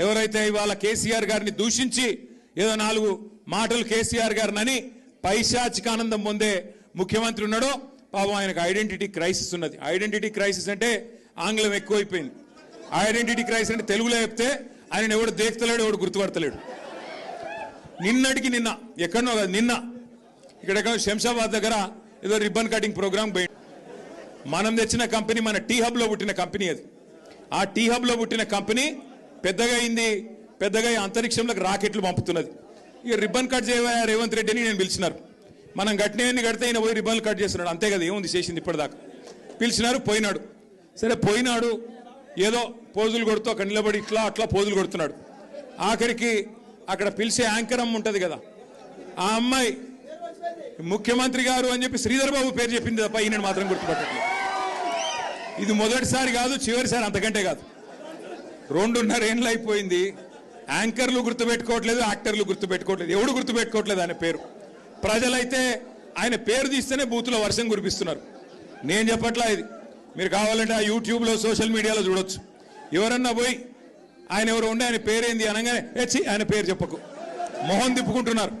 ఎవరైతే ఇవాళ కేసీఆర్ గారిని దూషించి ఏదో 4 మాటలు కేసీఆర్ గారిని పైశాచిక ఆనందం పొందే ముఖ్యమంత్రి ఉన్నాడో పాపం ఆయనకు ఐడెంటిటీ క్రైసిస్ ఉన్నది. ఐడెంటిటీ క్రైసిస్ అంటే ఆంగ్లం ఎక్కువైపోయింది. ఐడెంటిటీ క్రైసిస్ అంటే తెలుగులో చెప్తే ఆయన ఎవడు దేక్తలేడు, ఎవడు గుర్తుపడతలేడు. నిన్నటికి నిన్న ఎక్కడనో కాదు, నిన్న ఇక్కడ శంషాబాద్ దగ్గర ఏదో రిబ్బన్ కటింగ్ ప్రోగ్రామ్ పోయింది. మనం తెచ్చిన కంపెనీ మన టీ హబ్లో పుట్టిన కంపెనీ అది. ఆ టీ హబ్లో పుట్టిన కంపెనీ పెద్దగా అయింది, పెద్దగా అంతరిక్షంలోకి రాకెట్లు పంపుతున్నది. ఇక రిబ్బన్ కట్ చేయవా రేవంత్ రెడ్డిని నేను పిలిచినారు. మనం కట్టినవన్నీ కడితే ఈయన పోయి రిబ్బన్లు కట్ చేస్తున్నాడు, అంతే కదా, ఏముంది చేసింది ఇప్పటిదాకా. పిలిచినారు, పోయినాడు. సరే పోయినాడు, ఏదో పోజులు కొడుతూ అక్కడ నిలబడి ఇట్లా అట్లా పోజులు కొడుతున్నాడు. ఆఖరికి అక్కడ పిలిచే యాంకర్ అమ్మ ఉంటుంది కదా, ఆ అమ్మాయి ముఖ్యమంత్రి గారు అని చెప్పి శ్రీధర్ బాబు పేరు చెప్పింది తప్ప ఈయన మాత్రం గుర్తుపట్టట్లేదు. ఇది మొదటిసారి కాదు, చివరిసారి అంతకంటే కాదు. 2.5 ఏళ్ళు అయిపోయింది. యాంకర్లు గుర్తుపెట్టుకోవట్లేదు, యాక్టర్లు గుర్తుపెట్టుకోవట్లేదు, ఎవడు గుర్తుపెట్టుకోవట్లేదు ఆయన పేరు. ప్రజలైతే ఆయన పేరు తీస్తేనే బూతులో వర్షం కురిపిస్తున్నారు. నేను చెప్పట్లా ఇది, మీరు కావాలంటే ఆ యూట్యూబ్లో సోషల్ మీడియాలో చూడొచ్చు. ఎవరన్నా పోయి ఆయన ఎవరు ఉండే ఆయన పేరేంది అనగానే ఆయన పేరు చెప్పకు, ముఖం తిప్పుకుంటున్నారు.